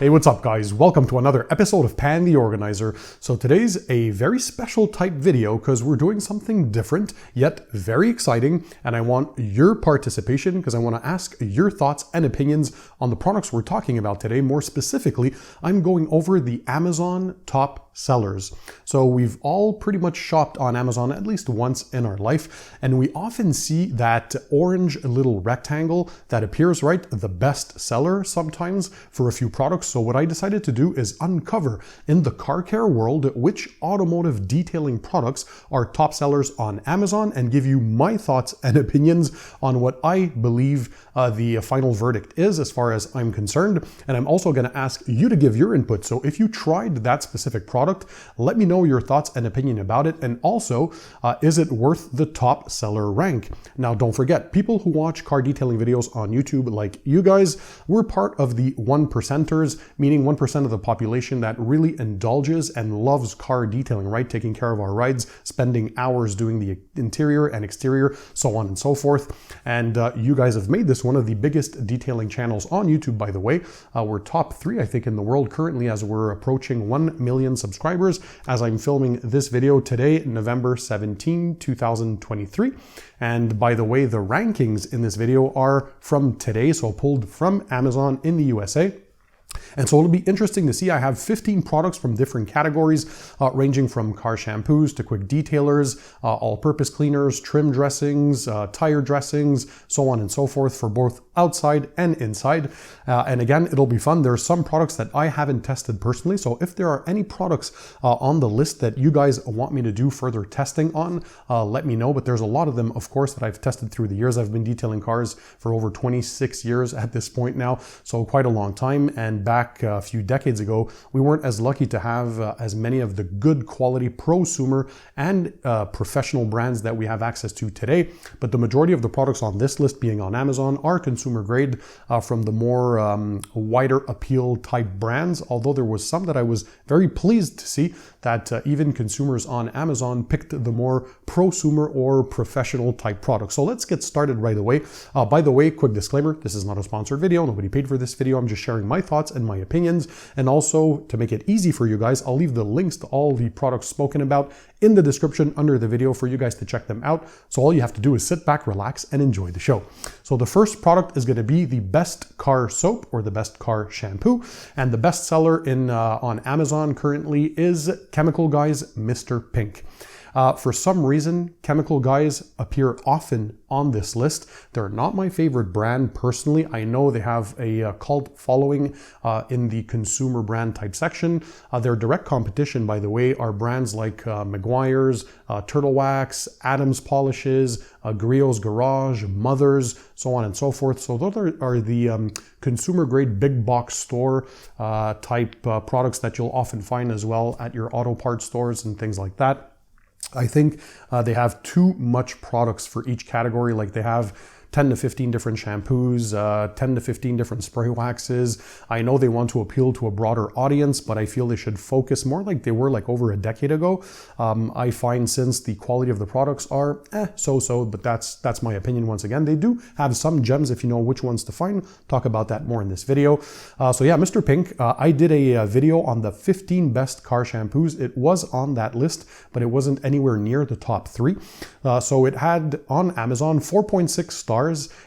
Hey, what's up guys? Welcome to another episode of Pan the Organizer. So today's a very special type video because we're doing something different, yet very exciting. And I want your participation because I want to ask your thoughts and opinions on the products we're talking about today. More specifically, I'm going over the Amazon top sellers. So we've all pretty much shopped on Amazon at least once in our life, and we often see that orange little rectangle that appears, right, the best seller sometimes for a few products. So what I decided to do is uncover in the car care world which automotive detailing products are top sellers on Amazon and give you my thoughts and opinions on what I believe the final verdict is as far as I'm concerned. And I'm also going to ask you to give your input. So if you tried that specific product, let me know your thoughts and opinion about it. And also, is it worth the top seller rank? Now, don't forget, people who watch car detailing videos on YouTube like you guys, we're part of the 1%ers, meaning 1% of the population that really indulges and loves car detailing, right? Taking care of our rides, spending hours doing the interior and exterior, so on and so forth. And you guys have made this one of the biggest detailing channels on YouTube, by the way. We're top 3, I think, in the world currently as we're approaching 1 million subscribers as I'm filming this video today, November 17, 2023. And by the way, the rankings in this video are from today, so pulled from Amazon in the USA. And so it'll be interesting to see. I have 15 products from different categories, ranging from car shampoos to quick detailers, all-purpose cleaners, trim dressings, tire dressings, so on and so forth for both outside and inside. And again, it'll be fun. There's some products that I haven't tested personally. So if there are any products on the list that you guys want me to do further testing on, let me know. But there's a lot of them, of course, that I've tested through the years. I've been detailing cars for over 26 years at this point now. So quite a long time. And back a few decades ago, we weren't as lucky to have as many of the good quality prosumer and professional brands that we have access to today. But the majority of the products on this list being on Amazon are consumer grade from the more wider appeal type brands. Although there was some that I was very pleased to see that even consumers on Amazon picked the more prosumer or professional type products. So let's get started right away. By the way, quick disclaimer, this is not a sponsored video. Nobody paid for this video. I'm just sharing my thoughts and my opinions. And also, to make it easy for you guys, I'll leave the links to all the products spoken about in the description under the video for you guys to check them out. So all you have to do is sit back, relax, and enjoy the show. So the first product is going to be the best car soap or the best car shampoo. And the best seller on Amazon currently is Chemical Guy's Mr. Pink. For some reason, Chemical Guys appear often on this list. They're not my favorite brand personally. I know they have a cult following in the consumer brand type section. Their direct competition, by the way, are brands like Meguiar's, Turtle Wax, Adams Polishes, Griot's Garage, Mother's, so on and so forth. So those are the consumer grade big box store type products that you'll often find as well at your auto parts stores and things like that. I think they have too much products for each category. Like they have 10 to 15 different shampoos, 10 to 15 different spray waxes. I know they want to appeal to a broader audience, but I feel they should focus more like they were like over a decade ago. I find since the quality of the products are so-so, but that's my opinion once again. They do have some gems if you know which ones to find. Talk about that more in this video. So yeah, Mr. Pink, I did a video on the 15 best car shampoos. It was on that list, but it wasn't anywhere near the top 3. So it had on Amazon 4.6 stars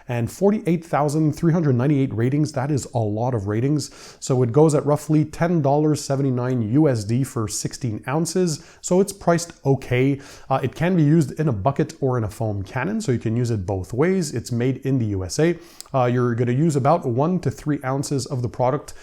and 48,398 ratings. That is a lot of ratings. So it goes at roughly $10.79 USD for 16 ounces. So it's priced okay. It can be used in a bucket or in a foam cannon. So you can use it both ways. It's made in the USA. You're going to use about 1 to 3 ounces of the product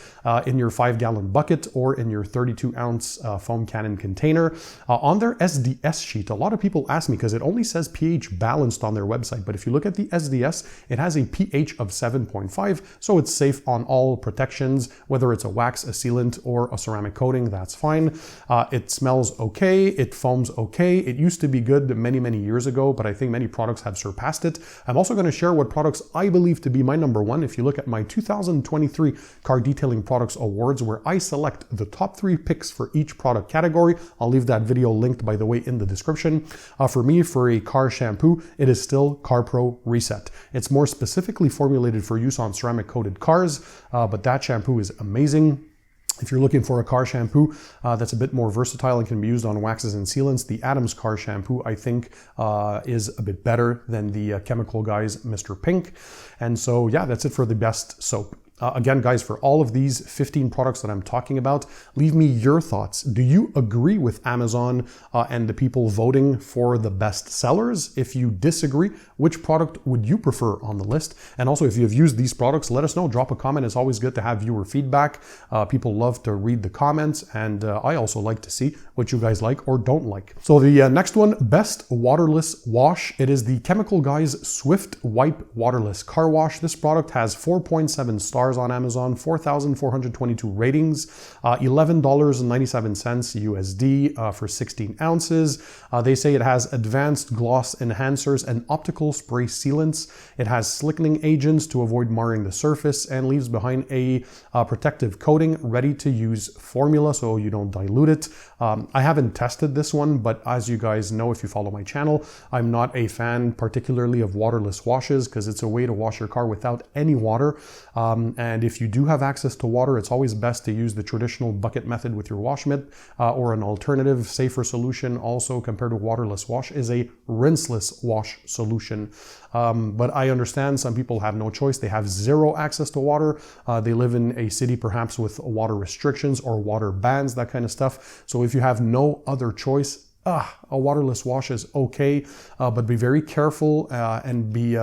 in your 5-gallon bucket or in your 32-ounce foam cannon container. On their SDS sheet, a lot of people ask me because it only says pH balanced on their website. But if you look at the SDS, it has a pH of 7.5, so it's safe on all protections, whether it's a wax, a sealant, or a ceramic coating, that's fine. It smells okay, it foams okay. It used to be good many, many years ago, but I think many products have surpassed it. I'm also going to share what products I believe to be my number 1. If you look at my 2023 Car Detailing Products Awards, where I select the top 3 picks for each product category. I'll leave that video linked, by the way, in the description. For me, for a car shampoo, it is still CarPro Reset. It's more specifically formulated for use on ceramic coated cars, but that shampoo is amazing. If you're looking for a car shampoo that's a bit more versatile and can be used on waxes and sealants, the Adams car shampoo, I think, is a bit better than the Chemical Guys Mr. Pink. And so, yeah, that's it for the best soap. Again, guys, for all of these 15 products that I'm talking about, leave me your thoughts. Do you agree with Amazon and the people voting for the best sellers? If you disagree, which product would you prefer on the list? And also, if you have used these products, let us know. Drop a comment. It's always good to have viewer feedback. People love to read the comments, and I also like to see what you guys like or don't like. So the next one, best waterless wash. It is the Chemical Guys Swift Wipe Waterless Car Wash. This product has 4.7 stars on Amazon, 4,422 ratings, $11.97 USD for 16 ounces. They say it has advanced gloss enhancers and optical spray sealants. It has slickening agents to avoid marring the surface and leaves behind a protective coating, ready to use formula so you don't dilute it. I haven't tested this one, but as you guys know, if you follow my channel, I'm not a fan particularly of waterless washes because it's a way to wash your car without any water. And if you do have access to water, it's always best to use the traditional bucket method with your wash mitt, or an alternative, safer solution also compared to waterless wash is a rinseless wash solution. But I understand some people have no choice. They have zero access to water. They live in a city perhaps with water restrictions or water bans, that kind of stuff. So if you have no other choice, a waterless wash is okay, but be very careful and be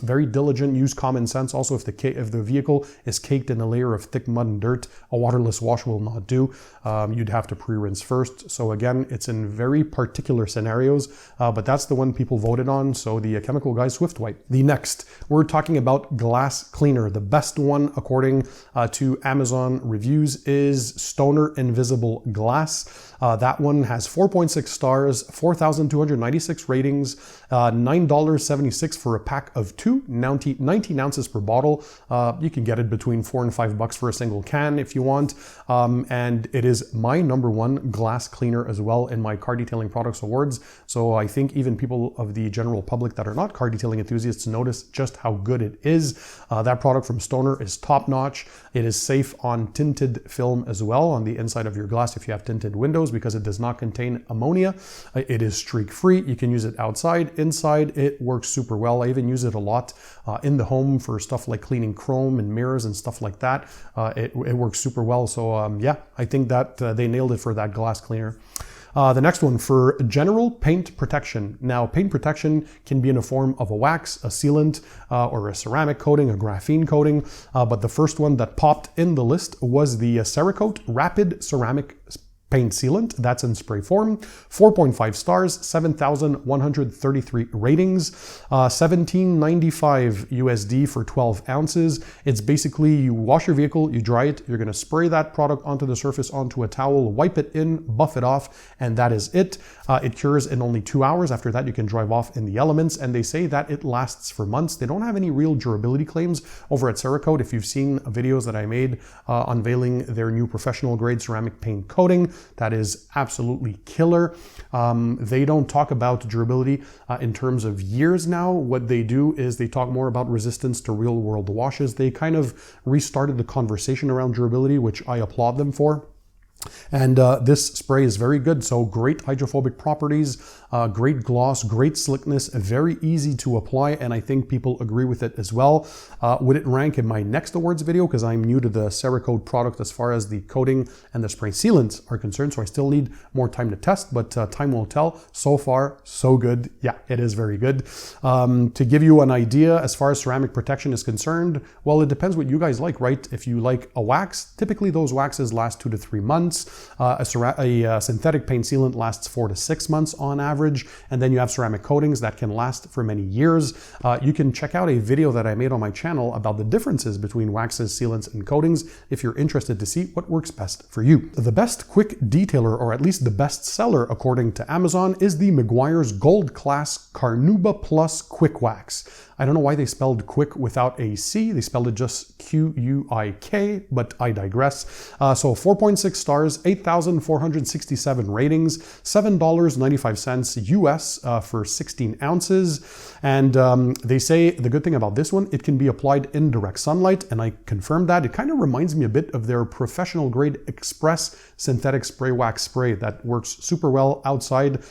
very diligent. Use common sense. Also, if the vehicle is caked in a layer of thick mud and dirt, a waterless wash will not do. You'd have to pre-rinse first. So again, it's in very particular scenarios, but that's the one people voted on. So the Chemical Guys Swift Wipe. The next, we're talking about glass cleaner. The best one, according to Amazon reviews, is Stoner Invisible Glass. That one has 4.6 stars, 4,296 ratings, $9.76 for a pack of 19 ounces per bottle. You can get it between $4 and $5 for a single can if you want. And it is my #1 glass cleaner as well in my car detailing products awards. So I think even people of the general public that are not car detailing enthusiasts notice just how good it is. That product from Stoner is top notch. It is safe on tinted film as well on the inside of your glass if you have tinted windows, because it does not contain ammonia. It is streak free. You can use it outside, inside. It works super well. I even use it a lot in the home for stuff like cleaning chrome and mirrors and stuff like that. It works super well. So yeah, I think that they nailed it for that glass cleaner. The next one, for general paint protection. Now, paint protection can be in a form of a wax, a sealant, or a ceramic coating, a graphene coating. But the first one that popped in the list was the Cerakote Rapid Ceramic Paint Sealant. That's in spray form. 4.5 stars, 7,133 ratings, $17.95 USD for 12 ounces. It's basically, you wash your vehicle, you dry it, you're going to spray that product onto the surface, onto a towel, wipe it in, buff it off, and that is it. It cures in only 2 hours. After that, you can drive off in the elements, and they say that it lasts for months. They don't have any real durability claims over at Cerakote. If you've seen videos that I made unveiling their new professional grade ceramic paint coating, that is absolutely killer. They don't talk about durability in terms of years now. What they do is they talk more about resistance to real world washes. They kind of restarted the conversation around durability, which I applaud them for. And this spray is very good. So great hydrophobic properties, great gloss, great slickness, very easy to apply, and I think people agree with it as well. Would it rank in my next awards video? Because I'm new to the Cerakote product as far as the coating and the spray sealants are concerned, so I still need more time to test, but time will tell. So far, so good. Yeah, it is very good. To give you an idea as far as ceramic protection is concerned, well, it depends what you guys like, right? If you like a wax, typically those waxes last 2 to 3 months. A synthetic paint sealant lasts 4 to 6 months on average, and then you have ceramic coatings that can last for many years. You can check out a video that I made on my channel about the differences between waxes, sealants, and coatings if you're interested to see what works best for you. The best quick detailer, or at least the best seller according to Amazon, is the Meguiar's Gold Class Carnauba Plus Quick Wax. I don't know why they spelled quick without a C. They spelled it just Q-U-I-K, but I digress. So 4.6 stars, 8,467 ratings, $7.95 US for 16 ounces. And they say the good thing about this one, it can be applied in direct sunlight, and I confirmed that. It kind of reminds me a bit of their professional grade Express synthetic spray wax spray that works super well outside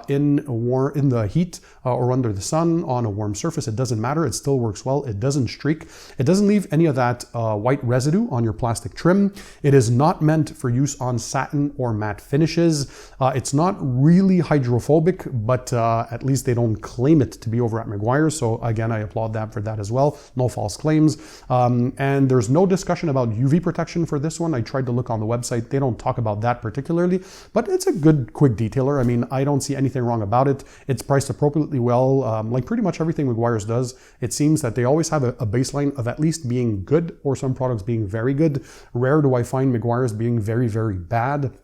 in the heat or under the sun on a warm surface. It doesn't matter, it still works well. It doesn't streak. It doesn't leave any of that white residue on your plastic trim. It is not meant for use on satin or matte finishes. It's not really hydrophobic, but at least they don't claim it to be over at Meguiar's. So again, I applaud them for that as well. No false claims. And there's no discussion about UV protection for this one. I tried to look on the website. They don't talk about that particularly, but it's a good quick detailer. I mean, I don't see anything wrong about it. It's priced appropriately well. Like pretty much everything Meguiar's does, it seems that they always have a baseline of at least being good or some products being very good. Rare do I find Meguiar's being very, very bad.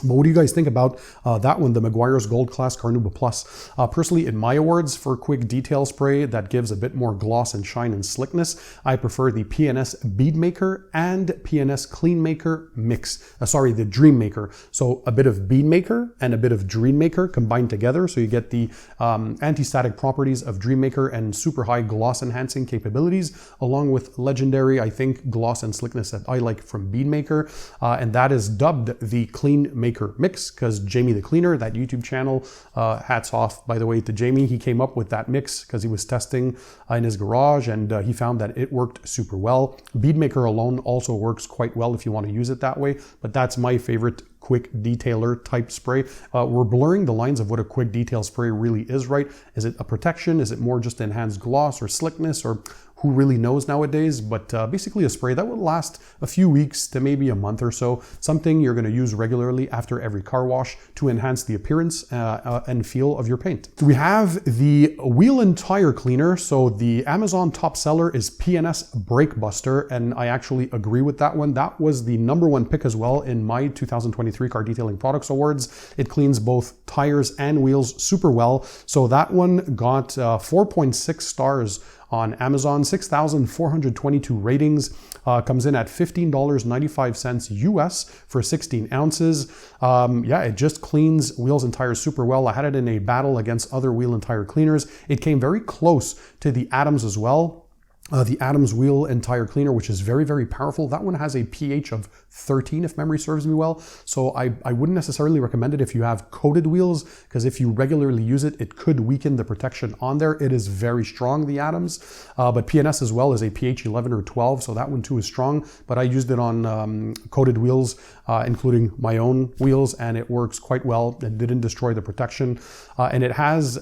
But what do you guys think about that one, the Meguiar's Gold Class Carnauba Plus? Personally, in my awards for quick detail spray that gives a bit more gloss and shine and slickness, I prefer the PNS Bead Maker and PNS Clean Maker mix. The Dream Maker. So a bit of Bead Maker and a bit of Dream Maker combined together. So you get the anti-static properties of Dream Maker and super high gloss enhancing capabilities, along with legendary, I think, gloss and slickness that I like from Bead Maker. And that is dubbed the Clean Maker mix because Jamie the Cleaner, that YouTube channel, hats off by the way to Jamie. He came up with that mix because he was testing in his garage, and he found that it worked super well. Bead Maker alone also works quite well if you want to use it that way, but that's my favorite quick detailer type spray. We're blurring the lines of what a quick detail spray really is, right? Is it a protection? Is it more just enhanced gloss or slickness, or who really knows nowadays? But basically a spray that will last a few weeks to maybe a month or so, something you're going to use regularly after every car wash to enhance the appearance and feel of your paint. We have the wheel and tire cleaner. So the Amazon top seller is PNS Brake Buster, and I actually agree with that one. That was the #1 pick as well in my 2023 Car Detailing Products Awards. It cleans both tires and wheels super well. So that one got 4.6 stars on Amazon, 6,422 ratings, comes in at $15.95 US for 16 ounces. Yeah, it just cleans wheels and tires super well. I had it in a battle against other wheel and tire cleaners. It came very close to the Adams as well. The Adams wheel and tire cleaner, which is very, very powerful. That one has a pH of 13, if memory serves me well. So I wouldn't necessarily recommend it if you have coated wheels, because if you regularly use it, it could weaken the protection on there. It is very strong, the Adams, but PNS as well is a pH 11 or 12, so that one too is strong. But I used it on coated wheels, including my own wheels, and it works quite well. It didn't destroy the protection, and it has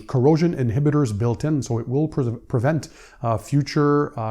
corrosion inhibitors built in, so it will prevent future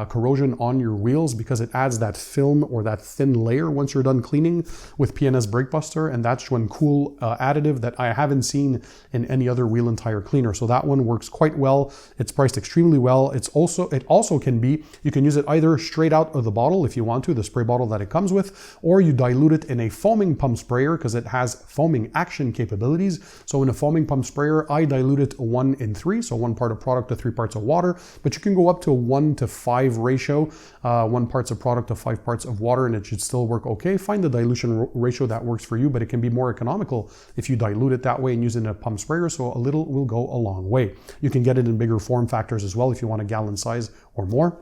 corrosion on your wheels, because it adds that film or that thin layer once you're done cleaning with PNS Brake Buster, and that's one cool additive that I haven't seen in any other wheel and tire cleaner. So that one works quite well. It's priced extremely well. It also can be, you can use it either straight out of the bottle if you want to, the spray bottle that it comes with, or you dilute it in a foaming pump sprayer because it has foaming action capabilities. So in a foaming pump sprayer, I dilute it 1:3, so 1 part of product to 3 parts of water, but you can go up to a 1:5 ratio, 1 parts of product to 5 parts of water, and it should still work okay. Find the dilution ratio that works for you, but it can be more economical if you dilute it that way and use it in a pump sprayer, so a little will go a long way. You can get it in bigger form factors as well if you want a gallon size or more.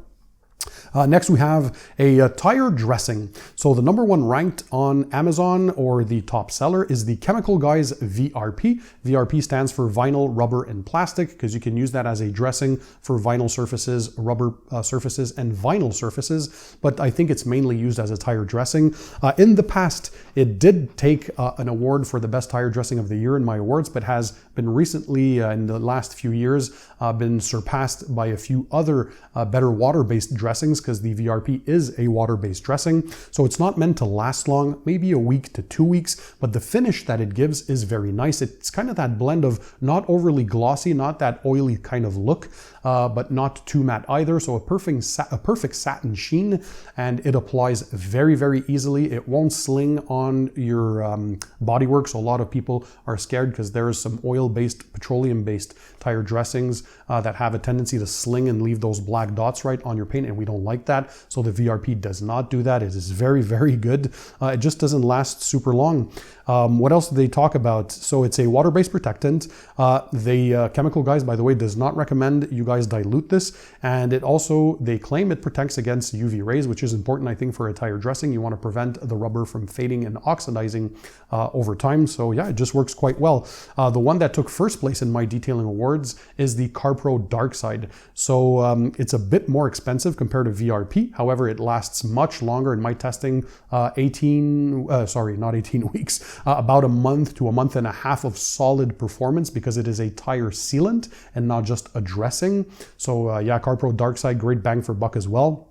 Next, we have a tire dressing. So the #1 ranked on Amazon, or the top seller, is the Chemical Guys VRP. VRP stands for vinyl, rubber, and plastic, because you can use that as a dressing for vinyl surfaces, rubber surfaces, and vinyl surfaces. But I think it's mainly used as a tire dressing. In the past, it did take an award for the best tire dressing of the year in my awards, but has been recently, in the last few years, been surpassed by a few other better water-based dressings, because the VRP is a water-based dressing. So it's not meant to last long, maybe a week to 2 weeks, but the finish that it gives is very nice. It's kind of that blend of not overly glossy, not that oily kind of look, but not too matte either. So a perfect satin sheen, and it applies very, very easily. It won't sling on your bodywork. So a lot of people are scared because there's some oil-based, petroleum-based tire dressings that have a tendency to sling and leave those black dots right on your paint, and we don't like that. So the VRP does not do that. It is very, very good. It just doesn't last super long. What else do they talk about? So it's a water-based protectant. The chemical guys, by the way, does not recommend you guys dilute this. And it also, they claim it protects against UV rays, which is important, I think, for a tire dressing. You want to prevent the rubber from fading and oxidizing over time. So yeah, it just works quite well. The one that took first place in my detailing awards is the CarPro Dark Side. So it's a bit more expensive compared to VRP. However, it lasts much longer. In my testing, not 18 weeks, about a month to a month and a half of solid performance, because it is a tire sealant and not just a dressing. So yeah, CarPro Dark Side, great bang for buck as well.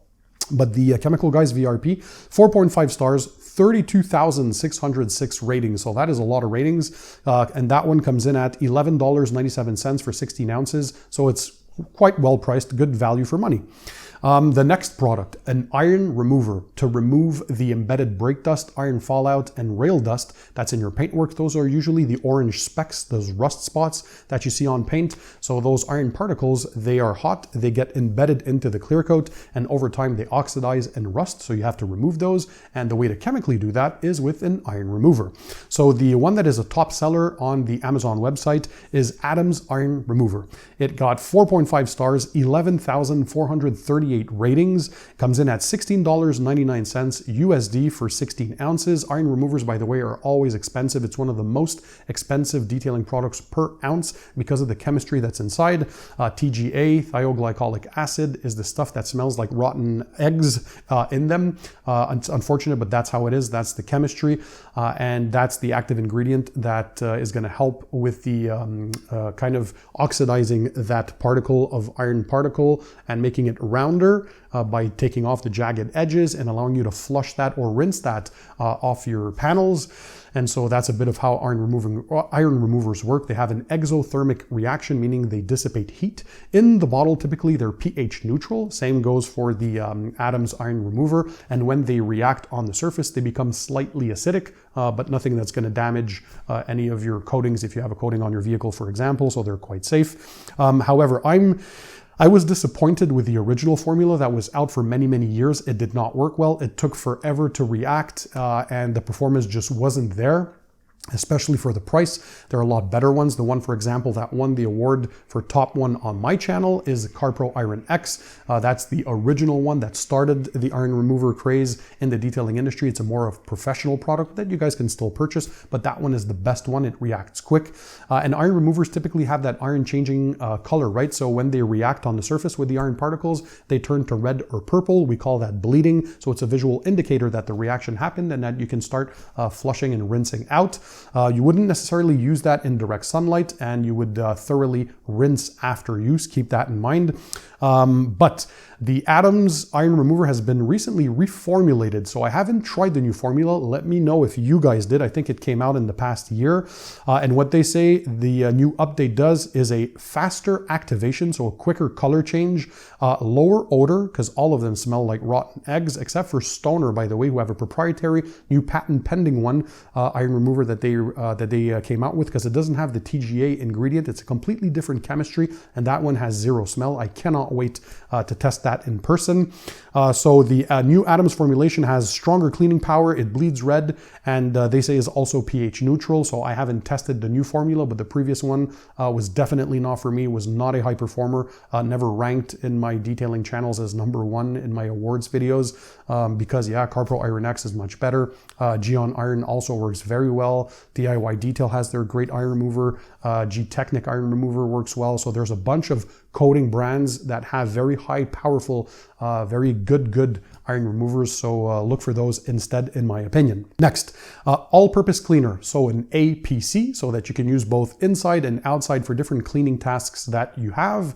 But the Chemical Guys VRP, 4.5 stars, 32,606 ratings. So that is a lot of ratings. And that one comes in at $11.97 for 16 ounces. So it's quite well priced, good value for money. The next product, an iron remover to remove the embedded brake dust, iron fallout, and rail dust that's in your paintwork. Those are usually the orange specks, those rust spots that you see on paint. So those iron particles, they are hot, they get embedded into the clear coat, and over time they oxidize and rust. So you have to remove those. And the way to chemically do that is with an iron remover. So the one that is a top seller on the Amazon website is Adam's Iron Remover. It got 4.5 stars, 11,438 ratings, comes in at $16.99 USD for 16 ounces. Iron removers, by the way, are always expensive. It's one of the most expensive detailing products per ounce because of the chemistry that's inside. TGA, thioglycolic acid, is the stuff that smells like rotten eggs in them. It's unfortunate, but that's how it is. That's the chemistry, and that's the active ingredient that is going to help with the kind of oxidizing that particle of iron particle and making it rounder by taking off the jagged edges and allowing you to flush that or rinse that off your panels. And so that's a bit of how iron removers work. They have an exothermic reaction, meaning they dissipate heat. In the bottle, typically they're pH neutral. Same goes for the Adam's Iron Remover. And when they react on the surface, they become slightly acidic, but nothing that's going to damage any of your coatings if you have a coating on your vehicle, for example. So they're quite safe. However, I was disappointed with the original formula that was out for many, many years. It did not work well. It took forever to react, and the performance just wasn't there. Especially for the price. There are a lot better ones. The one, for example, that won the award for top one on my channel is CarPro Iron X. That's the original one that started the iron remover craze in the detailing industry. It's a more of professional product that you guys can still purchase, but that one is the best one. It reacts quick. And iron removers typically have that iron changing color, right? So when they react on the surface with the iron particles, they turn to red or purple. We call that bleeding. So it's a visual indicator that the reaction happened and that you can start flushing and rinsing out. You wouldn't necessarily use that in direct sunlight, and you would thoroughly rinse after use. Keep that in mind. But the Adam's Iron Remover has been recently reformulated, so I haven't tried the new formula. Let me know if you guys did. I think it came out in the past year. And what they say the new update does is a faster activation, so a quicker color change, lower odor, because all of them smell like rotten eggs, except for Stoner, by the way, who have a proprietary new patent pending one, iron remover that they came out with, because it doesn't have the TGA ingredient. It's a completely different chemistry, and that one has zero smell. I cannot wait to test that in person. So the new Adam's formulation has stronger cleaning power. It bleeds red, and they say is also pH neutral. So I haven't tested the new formula, but the previous one was definitely not for me. Was not a high performer. Never ranked in my detailing channels as #1 in my awards videos, because yeah, CarPro Iron X is much better. Geon Iron also works very well. DIY Detail has their great iron remover. G-Technic iron remover works well. So there's a bunch of coating brands that have very high, powerful, very good iron removers. So look for those instead, in my opinion. Next, all-purpose cleaner. So an APC, so that you can use both inside and outside for different cleaning tasks that you have.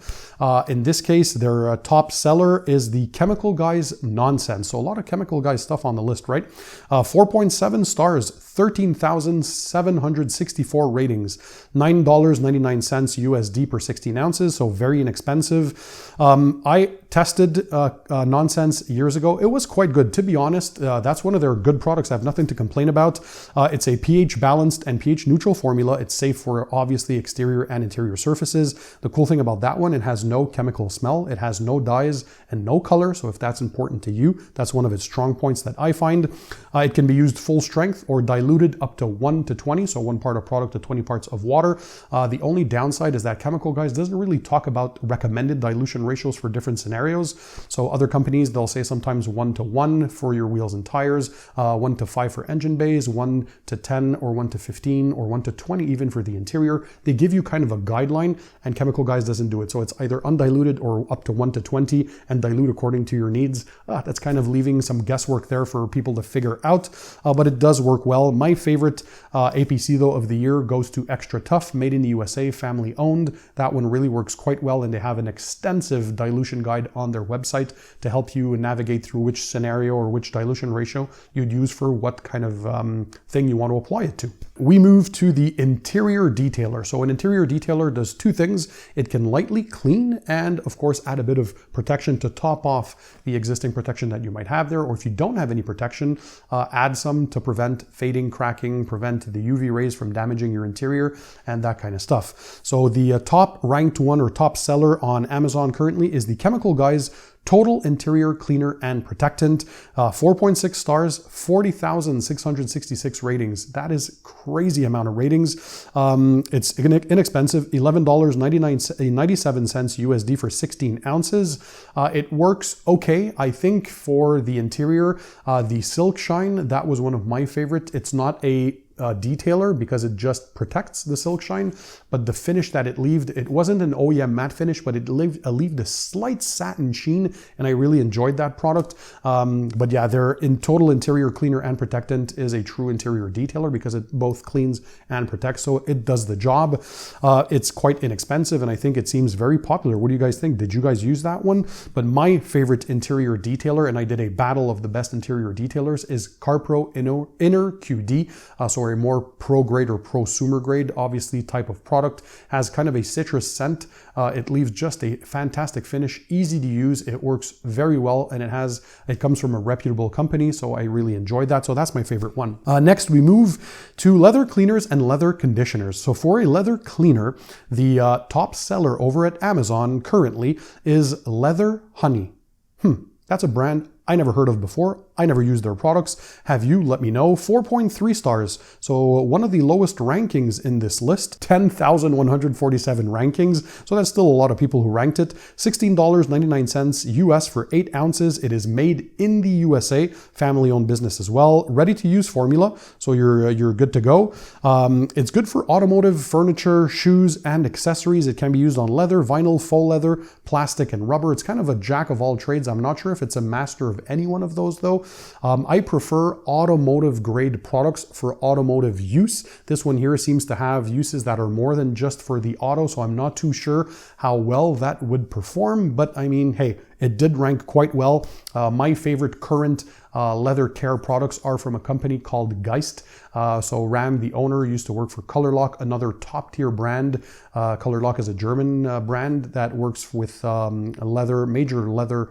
In this case, their top seller is the Chemical Guys Nonsense. So a lot of Chemical Guys stuff on the list, right? 4.7 stars, 13,764 ratings, $9.99 USD per 16 ounces, so very inexpensive. I tested Nonsense years ago. It was quite good, to be honest. That's one of their good products. I have nothing to complain about. It's a pH balanced and pH neutral formula. It's safe for obviously exterior and interior surfaces. The cool thing about that one, it has no chemical smell, it has no dyes and no color. So if that's important to you, that's one of its strong points that I find. It can be used full strength or diluted up to 1 to 20, so 1 part of product to 20 parts of water. The only downside is that Chemical Guys doesn't really talk about recommended dilution ratios for different scenarios. So other companies, they'll say sometimes 1 to 1 for your wheels and tires, 1 to 5 for engine bays, 1 to 10 or 1 to 15 or 1 to 20 even for the interior. They give you kind of a guideline, and Chemical Guys doesn't do it. So it's either undiluted or up to 1 to 20 and dilute according to your needs. That's kind of leaving some guesswork there for people to figure out, but it does work well. My favorite APC though of the year goes to Extra Tough, made in the USA, family owned. That one really works quite well, and they have an extensive dilution guide on their website to help you navigate through which scenario or which dilution ratio you'd use for what kind of thing you want to apply it to. We move to the interior detailer. So an interior detailer does two things. It can lightly clean and of course add a bit of protection to top off the existing protection that you might have there, or if you don't have any protection, add some to prevent fading, cracking, prevent the UV rays from damaging your interior and that kind of stuff. So the top ranked one or top seller on Amazon currently is the Chemical Guys Total Interior Cleaner and Protectant, 4.6 stars, 40,666 ratings. That is crazy amount of ratings. It's inexpensive, $11.97 USD for 16 ounces. It works okay, I think, for the interior. The Silk Shine, that was one of my favorite. It's not a detailer because it just protects the silk shine, but the finish that it left, it wasn't an OEM matte finish, but it left a slight satin sheen, and I really enjoyed that product. But yeah, their total interior cleaner and protectant is a true interior detailer because it both cleans and protects, so it does the job. It's quite inexpensive, and I think it seems very popular. What do you guys think? Did you guys use that one? But my favorite interior detailer, and I did a battle of the best interior detailers, is CarPro Inner QD. So a more pro grade or prosumer grade, obviously, type of product. Has kind of a citrus scent. It leaves just a fantastic finish, easy to use. It works very well, and it comes from a reputable company, so I really enjoyed that. So that's my favorite one. Next, we move to leather cleaners and leather conditioners. So for a leather cleaner, the top seller over at Amazon currently is Leather Honey. That's a brand I never heard of before. I never used their products. Have you? Let me know. 4.3 stars. So one of the lowest rankings in this list, 10,147 rankings. So that's still a lot of people who ranked it. $16.99 US for 8 ounces. It is made in the USA, family-owned business as well. Ready to use formula, so you're good to go. It's good for automotive, furniture, shoes, and accessories. It can be used on leather, vinyl, faux leather, plastic, and rubber. It's kind of a jack of all trades. I'm not sure if it's a master of any one of those though. I prefer automotive grade products for automotive use. This one here seems to have uses that are more than just for the auto, so I'm not too sure how well that would perform, but I mean, hey, it did rank quite well. My favorite current leather care products are from a company called Geist. So Ram, the owner, used to work for Colorlock, another top tier brand. Colorlock is a German brand that works with major leather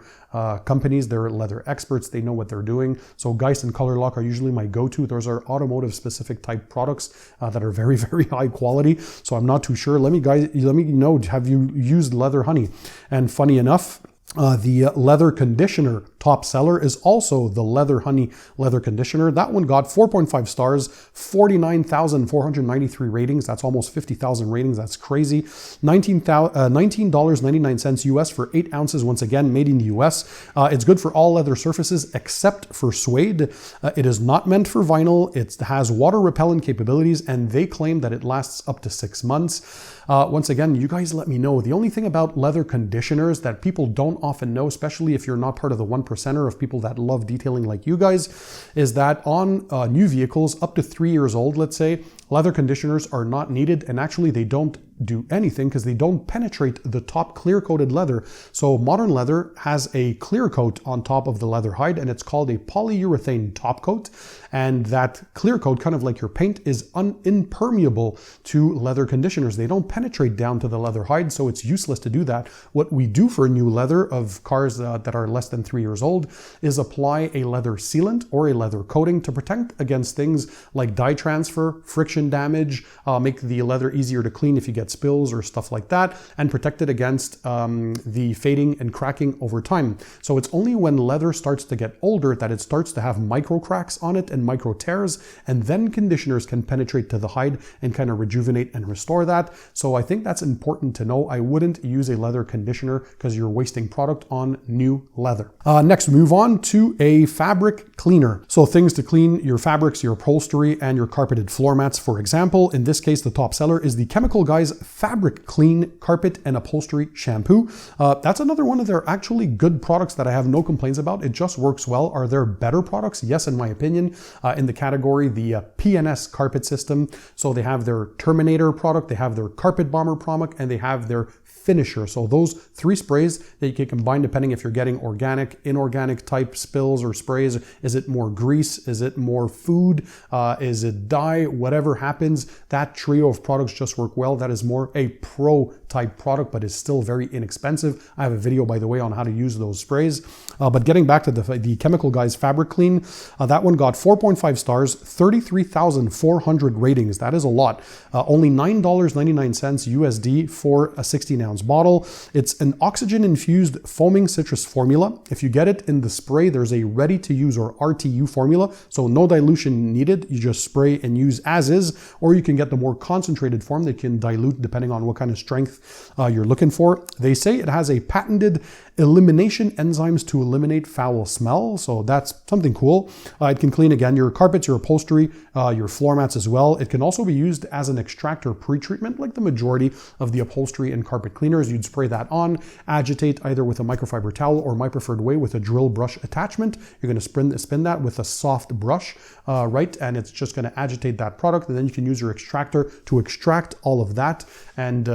companies. They're leather experts. They know what they're doing. So Geist and Colorlock are usually my go-to. Those are automotive specific type products that are very, very high quality. So I'm not too sure. Let me know, have you used Leather Honey? And funny enough, the leather conditioner top seller is also the Leather Honey leather conditioner. That one got 4.5 stars, 49,493 ratings. That's almost 50,000 ratings. That's crazy. $19.99 US for 8 ounces. Once again, made in the US. It's good for all leather surfaces except for suede. It is not meant for vinyl. It has water repellent capabilities, and they claim that it lasts up to 6 months. Once again, you guys let me know. The only thing about leather conditioners that people don't often know, especially if you're not part of the 1%er of people that love detailing like you guys, is that on new vehicles up to 3 years old, let's say, leather conditioners are not needed, and actually they don't do anything because they don't penetrate the top clear coated leather. So modern leather has a clear coat on top of the leather hide, and it's called a polyurethane top coat. And that clear coat, kind of like your paint, is impermeable to leather conditioners. They don't penetrate down to the leather hide, so it's useless to do that. What we do for new leather of cars that are less than 3 years old is apply a leather sealant or a leather coating to protect against things like dye transfer, friction damage, make the leather easier to clean if you get spills or stuff like that, and protect it against the fading and cracking over time. So it's only when leather starts to get older that it starts to have micro cracks on it and micro tears, and then conditioners can penetrate to the hide and kind of rejuvenate and restore that. So I think that's important to know. I wouldn't use a leather conditioner because you're wasting product on new leather. Next, move on to a fabric cleaner. So things to clean your fabrics, your upholstery, and your carpeted floor mats, for example. In this case, the top seller is the Chemical Guys Fabric Clean Carpet and Upholstery Shampoo. That's another one of their actually good products that I have no complaints about. It just works well. Are there better products? Yes, in my opinion. In the category, the PNS carpet system. So they have their Terminator product, they have their Carpet Bomber product, and they have their Finisher. So those 3 sprays that you can combine depending if you're getting organic, inorganic type spills or sprays. Is it more grease? Is it more food? Is it dye? Whatever happens, that trio of products just work well. That is more a pro type product, but is still very inexpensive. I have a video, by the way, on how to use those sprays. But getting back to the Chemical Guys Fabric Clean, that one got 4.5 stars, 33,400 ratings. That is a lot. Only $9.99 USD for a 16-ounce bottle. It's an oxygen-infused foaming citrus formula. If you get it in the spray, there's a ready-to-use or RTU formula, so no dilution needed. You just spray and use as is, or you can get the more concentrated form that can dilute depending on what kind of strength you're looking for. They say it has a patented elimination enzymes to eliminate foul smell, so that's something cool. It can clean, again, your carpets, your upholstery, your floor mats as well. It can also be used as an extractor pre-treatment, like the majority of the upholstery and carpet cleaners. You'd spray that on, agitate either with a microfiber towel or my preferred way with a drill brush attachment. You're going to spin that with a soft brush, right? And it's just going to agitate that product, and then you can use your extractor to extract all of that and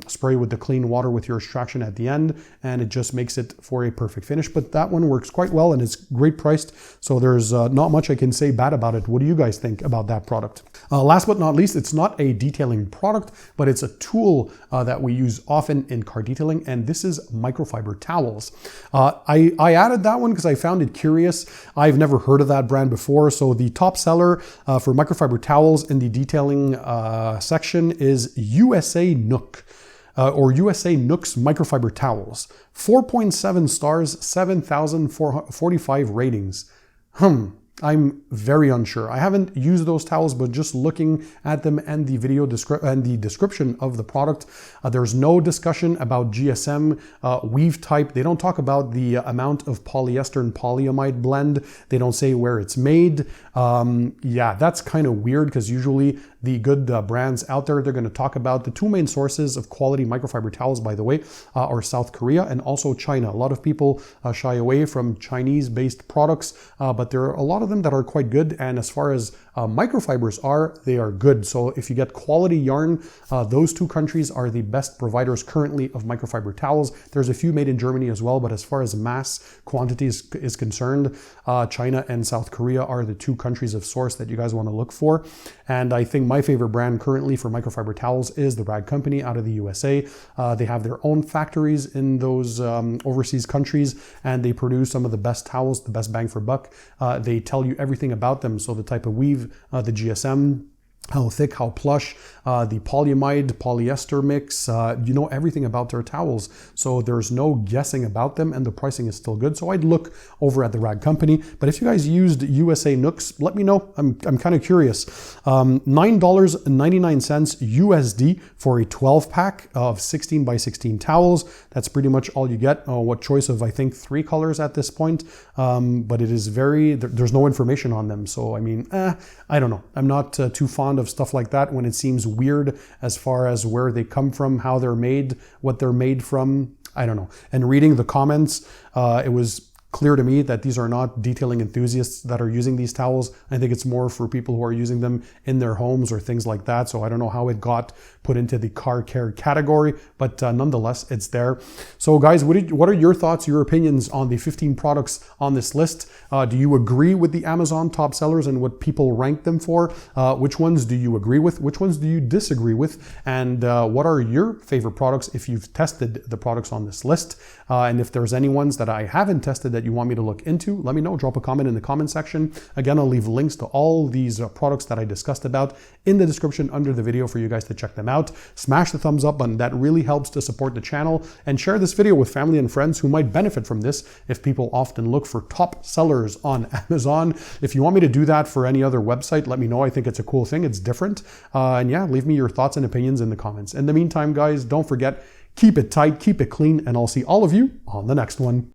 spray with the clean water with your extraction at the end, and it just makes it for a perfect finish. But that one works quite well and it's great priced, so there's not much I can say bad about it. What do you guys think about that product? Last but not least, it's not a detailing product, but it's a tool that we use often in car detailing, and this is microfiber towels. I added that one because I found it curious. I've never heard of that brand before. So the top seller for microfiber towels in the detailing section is USA Nook. Or USA Nook's microfiber towels. 4.7 stars, 7,045 ratings. I'm very unsure. I haven't used those towels, but just looking at them and the video and the description of the product, there's no discussion about GSM, weave type. They don't talk about the amount of polyester and polyamide blend. They don't say where it's made. Yeah, that's kind of weird because usually the good brands out there, they're going to talk about the 2 main sources of quality microfiber towels, by the way, are South Korea and also China. A lot of people shy away from Chinese-based products, but there are a lot of them that are quite good. And as far as microfibers are, they are good. So if you get quality yarn, those 2 countries are the best providers currently of microfiber towels. There's a few made in Germany as well, but as far as mass quantities is concerned, China and South Korea are the 2 countries of source that you guys want to look for. And I think my favorite brand currently for microfiber towels is the Rag Company out of the USA. They have their own factories in those overseas countries, and they produce some of the best towels, the best bang for buck. They tell you everything about them. So the type of weave, the GSM, how thick, how plush, the polyamide, polyester mix, you know everything about their towels. So there's no guessing about them, and the pricing is still good. So I'd look over at the Rag Company. But if you guys used USA Nooks, let me know. I'm kind of curious. $9.99 USD for a 12 pack of 16 by 16 towels. That's pretty much all you get. What choice of, I think, 3 colors at this point. But it is there's no information on them. So I mean, I don't know. I'm not too fond of stuff like that when it seems weird as far as where they come from, how they're made, what they're made from. I don't know. And reading the comments, it was clear to me that these are not detailing enthusiasts that are using these towels. I think it's more for people who are using them in their homes or things like that. So I don't know how it got put into the car care category, but nonetheless, it's there. So guys, what are your thoughts, your opinions on the 15 products on this list? Do you agree with the Amazon top sellers and what people rank them for? Which ones do you agree with? Which ones do you disagree with? And what are your favorite products if you've tested the products on this list? And if there's any ones that I haven't tested that you want me to look into, let me know. Drop a comment in the comment section. Again, I'll leave links to all these products that I discussed about in the description under the video for you guys to check them out. Smash the thumbs up button. That really helps to support the channel, and share this video with family and friends who might benefit from this, if people often look for top sellers on Amazon. If you want me to do that for any other website, let me know. I think it's a cool thing. It's different. And yeah, leave me your thoughts and opinions in the comments. In the meantime, guys, don't forget, keep it tight, keep it clean, and I'll see all of you on the next one.